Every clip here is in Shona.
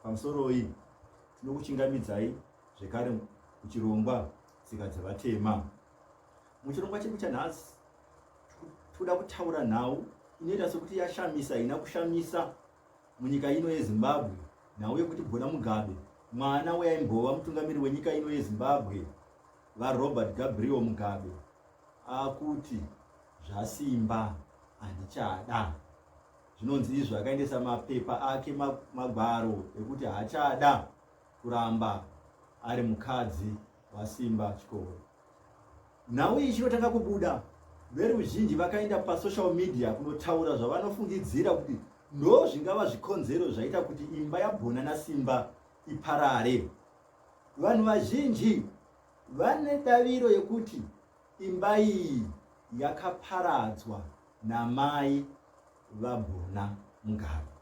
pamusoro iyi tinokuchingamidzai zvekare kuchirongwa tsika dzevatema. Muchirongwa chedu chanhasi toda kutaura nhau inoita sekuti yashamisa ina kushamisa munyika ino yeZimbabwe, nhau yekuti Bona Mugabe, mwana waimbova mutungamiri wenyika ino yeZimbabwe vaRobert Gabriel Mugabe, akuti zvasimba handichada. Zvinonzi izvo akaendesa mapepa ake magwaro ekuti haachada kuramba ari mukadzi wasimba chikoro. Nhau iyi chinotanga kubuda, veruzhinji vakaenda pasocial media kunotaura zvavanofungidzira kuti ndo zvingava zvikonzero zvaita kuti imba yaBona naSimba iparare. Vanhu vazhinji vane daviro yekuti imba iyi yakaparadzwa namai vaBona Mugabe.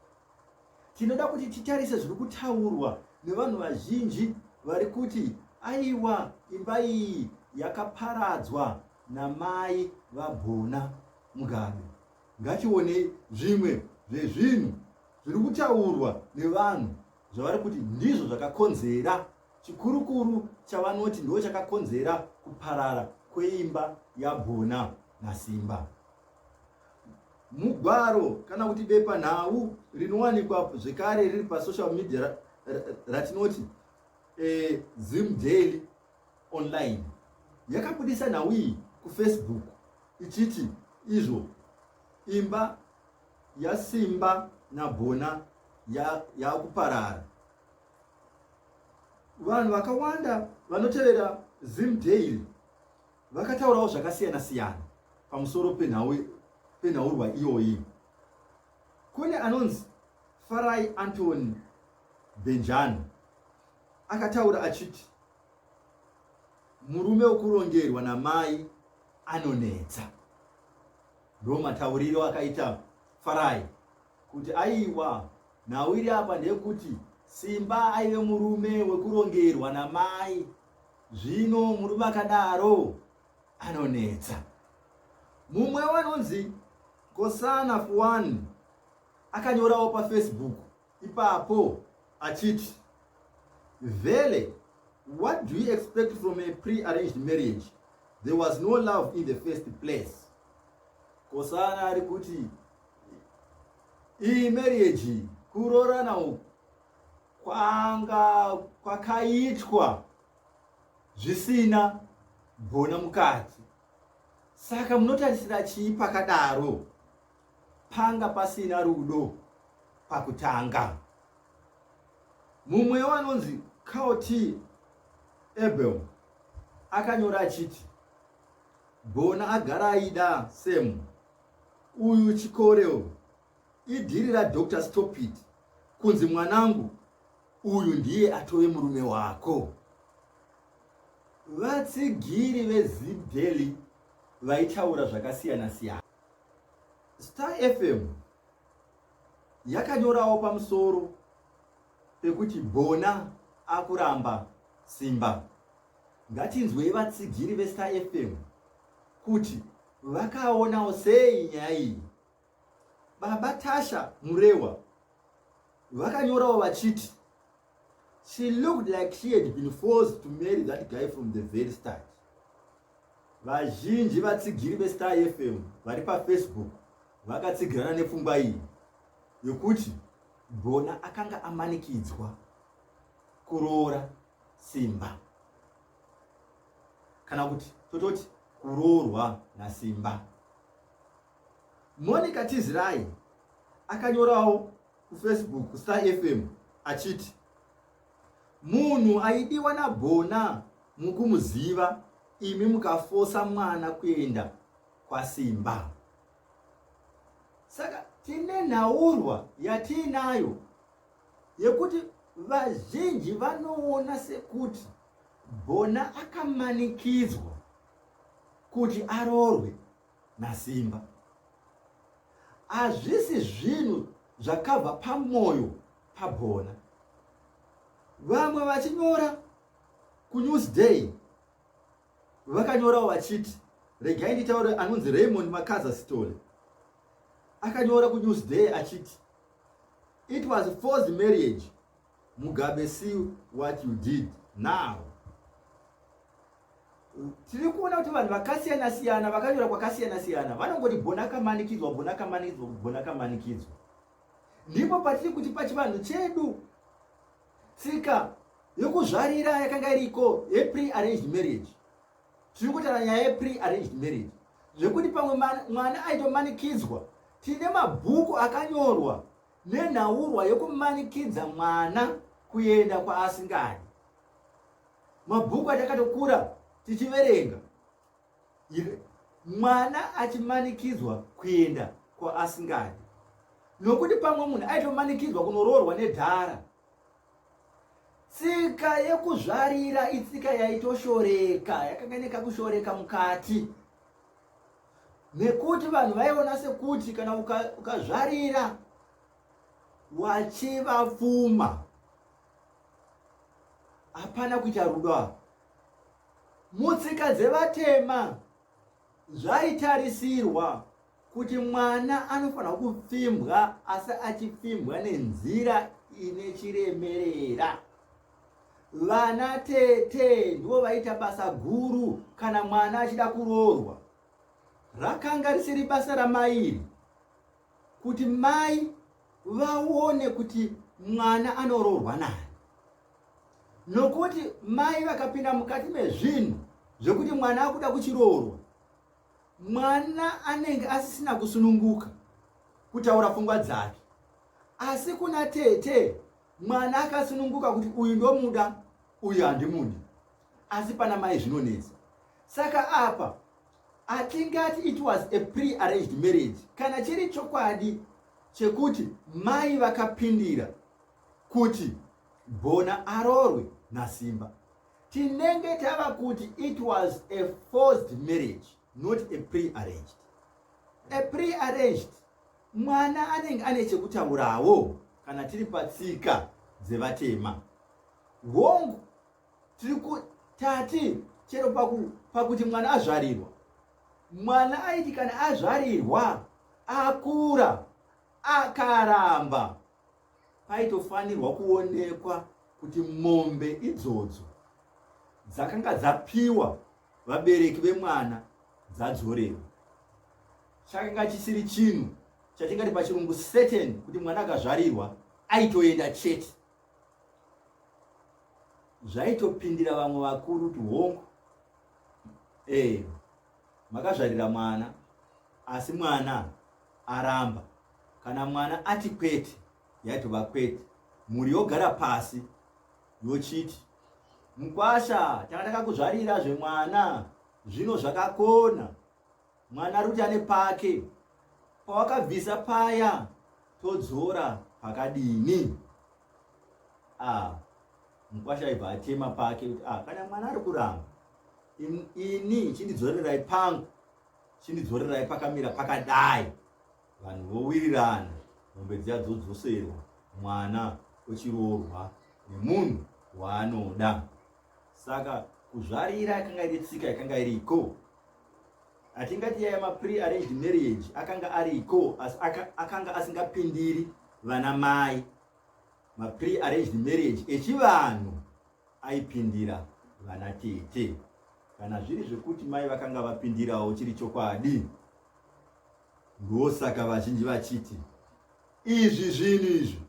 Tinoda kuti titarise zviri kutaurwa nevanhu vazhinji vari kuti aiwa, imba iyi yakaparadzwa namai vaBona Mugabe. Ngatione zvimwe zvezvinhu zviri kutaurwa nevanhu zvavari kuti ndizvo zvakakonzera, chikurukuru chavanoti ndo chakakonzera kuparara kweimba yaBona naSimba. Mugwaro kana kuti bepanhau rinowanikwa zvekare riri pasocial media ratinoti Zim Daily Online yakabudisa nhau iyi kuFacebook ichiti izvo imba yaSimba naBona yakuparara. Vanhu vakawanda vanotevera Zim Daily vakataurawo zvakasiyana siyana pamusoro penhaurwa iyoyi. Kune anonzi Farai Anthony Benjani akataura achiti murume wekurongerwa namai anonetsa. Ndo matauriro akaita Farai kuti aiwa, nhau iri apa ndeyekuti Simba aive murume wekurongerwa namai, zvino murume akadaro anonetsa. Mumwe wanonzi Kosana Fuani akanyorawo paFacebook ipapo achiti vele, what do you expect from a pre-arranged marriage? There was no love in the first place. Kosana ari kuti iyi marriage kurorana kwakaitwa zvisina Bona mukati. Saka munotarisira chii pakadaro? Panga pasina rudo pakutanga. Mumwe wanonzi Kauti Ebel akanyora achiti Bona agara aida Semu, uyu chikoreo idhiri raDr. Stopid, kunzi mwanangu uyu ndiye atove murume wako. Vatsigiri veZim Daily vaitaura zvakasiyana siyana. Star FM yakanyorawo pamusoro pekuti Bona akuramba Simba. Ngatinzwei vatsigiri veStar FM kuti vakaonawo sei nyaya iyi. Baba Tasha Murewa vakanyorawo vachiti she looked like she had been forced to marry that guy from the very start. Vazhinji vatsigiri veStar FM vari paFacebook vakatsigirana nepfungwa iyi yokuti Bona akanga amanikidzwa kuroora Simba, kana kuti tototi kuroorwa naSimba. Monica Tizirai akanyorawo kuFacebook Star FM achiti munhu aidiwa naBona mukumuziva, imi mukafosa mwana kuenda kwaSimba. Saka tine nhaurwa yatiinayo yekuti vazhinji vanoona sekuti Bona akamanikidzwa kuti aroorwe naSimba. Hazvisi zvinhu zvakabva pamwoyo paBona. Vamwe vachinyora kuNewsday vakanyorawo vachiti, regai nditaure anonzi Raymond Makaza Story akanyora kuNewsday achiti it was forced marriage Mugabe, see what you did now. Tiri kuona kuti vanhu vakasiyana siyana vakanyora kwakasiyana siyana vanongoti Bona kamanikidzwa, Bona kamanikidzwa, Bona kamanikidzwa. Ndipo patiri kuti pachivanhu chedu tsika yokuzvarira yakanga iriko ye-pre-arranged marriage. Tiri kutaura nyaya ye-pre-arranged marriage zvekuti pamwe mwana aitomanikidzwa. Tine mabhuku akanyorwa nenhaurwa yokumanikidza mwana kuenda kwaasingadi. Mabhuku atakatokura tichiverenga mwana achimanikidzwa kuenda kwaasingadi. Nokuti pamwe munhu aitomanikidzwa kunoroorwa nedhara. Tsika yekuzvarira itsika yaitoshoreka, yakanga nekakushoreka mukati. Nekuti vanhu vaiona sekuti kana ukazvarira wachiva pfuma hapana kuita rudo. Mutsika dzevatema zvaitarisirwa kuti mwana anofanira kupfimbwa, asi achipfimbwa nenzira ine chiremerera. Vana tete ndivo vaita basa guru kana mwana achida kuroorwa. Rakanga risiri basa ramai kuti mai vaone kuti mwana anoroorwa nani. Nokuti mai vakapinda mukati mezvinhu zvekuti mwana akuda kuchiroorwa, mwana anenge asisina kusununguka kutaura pfungwa dzake. Asi kuna tete mwana akasununguka kuti uyu ndomuda, uyu handimudi. Asi pana mai zvinonetsa. Saka apa atingati it was a pre-arranged marriage kana chiri chokwadi chekuti mai vakapindira kuti Bona aroorwe nasimba. Tinenge tava kuti it was a forced marriage, not a pre-arranged. A pre-arranged mwana anenge ane chekutaurawo kana tiri patsika dzevatema. Hongu tati chero pakuti mwana azvarirwa. Mwana aiti kana azvarirwa akura akaramba, paitofanirwa kuonekwa kuti mombe idzodzo dzakanga dzapiwa vabereki vemwana dzadzorerwa. Chakanga chisiri chinhu chatingati pachirungu certain kuti mwana akazvarirwa aitoenda chete. Zvaitopindira vamwe vakuru kuti hongu, makazvarira mwana asi mwana aramba. Kana mwana ati kwete, yaitova kwete. Muri yogara pasi yochiti mukwasha tanga takakuzvarira zvemwana zvino zvakakona. Mwana ruti ane pake, pawakabvisa paya todzora pakadini. Mukwasha aibva atema pake kuti kana mwana ari kuramba, ini chindidzorerai pangu, chindidzorerai pakamira pakadai. Vanhu vowirirana, mombe dziya dzodzoserwa, mwana ochiroorwa nemunhu waanoda. Saka kuzvarira yakanga iri tsika yakanga iriko. Atingati yaya ma-pre-arranged marriage akanga ariko, asi akanga asingapindiri vana mai. Ma-pre-arranged marriage echivanhu aipindira vana tete. Kana zviri zvekuti mai vakanga vapindirawo chiri chokwadi, ndosaka vazhinji vachiti izvi zvinhu izvi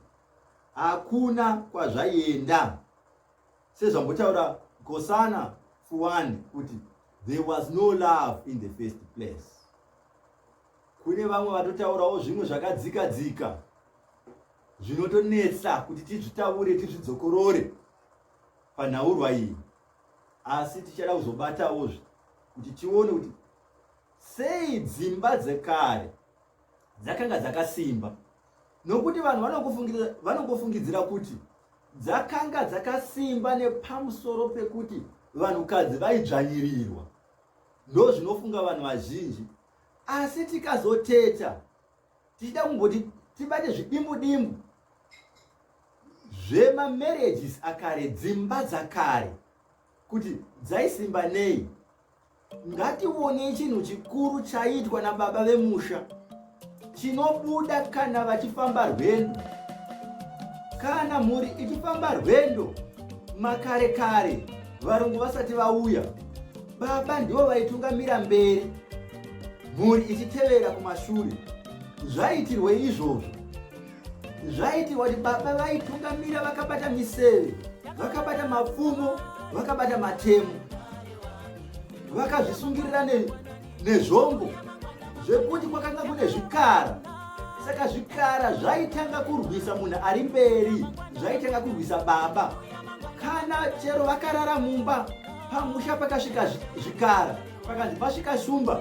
hakuna kwazvaienda. Sezvambotaura Gosana Fuani kuti there was no love in the first place. Kune vamwe vatotaurawo zvimwe zvakadzika dzika zvinotonetsa kuti tizvitaure tizvidzokorore panhaurwa iyi. Asi tichada kuzobatawo kuti tione kuti sei dzimba dzekare dzakanga dzakasimba. Nokuti vanhu vanongofungidzira kuti dzakanga dzakasimba nepamusoro pekuti vanhukadzi vaidzvanyirirwa. Ndo zvinofunga vanhu vazhinji. Asi tikazoteta tichida kumboti tibate zvidimbu-dimbu zvema-marriages akare, dzimba dzakare, kuti dzaisimba nei. Ngatione chinhu chikuru chaitwa nababa vemusha chinobuda kana vachifamba rwendo, kana mhuri ichifamba rwendo makare kare varungu vasati vauya, baba ndivo vaitungamira mberi, mhuri ichitevera kumashure. Zvaitirwe izvozvo, zvaitirwa kuti baba vaitungamira vakabata miseve, vakabata mapfumo, vakabata matemo, vakazvisungirira nezvombo zvekuti kwakanga kune zvikara. Saka zvikara zvaitanga kurwisa munhu ari mberi, zvaitanga kurwisa baba. Kana chero vakarara mumba, pamusha pakasvika zvikara, pakanzi pasvika shumba,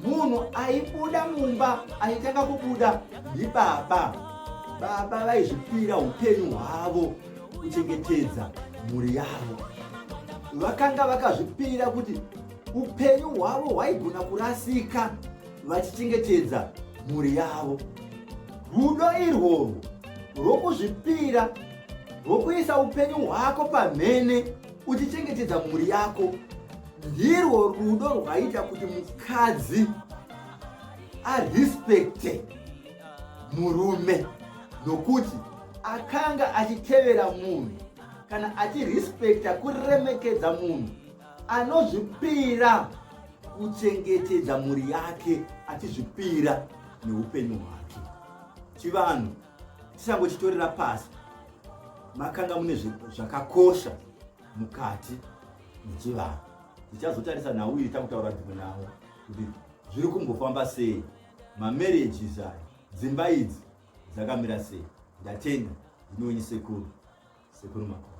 munhu aibuda mumba aitanga kubuda ndibaba. Baba vaizvipira upenyu hwavo kuchengetedza mhuri yavo. Vakanga vakazvipira kuti upenyu hwavo hwaigona kurasika vachichengetedza mhuri yavo. Rudo irworwo rwokuzvipira, rwokuisa upenyu hwako pamhene uchichengetedza mhuri yako, ndirwo rudo rwaita kuti mukadzi arespekte murume, nokuti akanga achitevera munhu kana achirespekta kuremekedza munhu anozvipira kuchengetedza mhuri yake, achizvipira neupenyu hwake. Chivanhu, tisangochitorera pasi, makanga mune zvakakosha mukati mechivanhu. Tichazotarisa nhau iyi takutaura dzimwe nhau kuti zviri kumbofamba sei, mamarriages aya, dzimba idzi dzakamira sei. Ndatenda ndinonyi sekuru Makuru.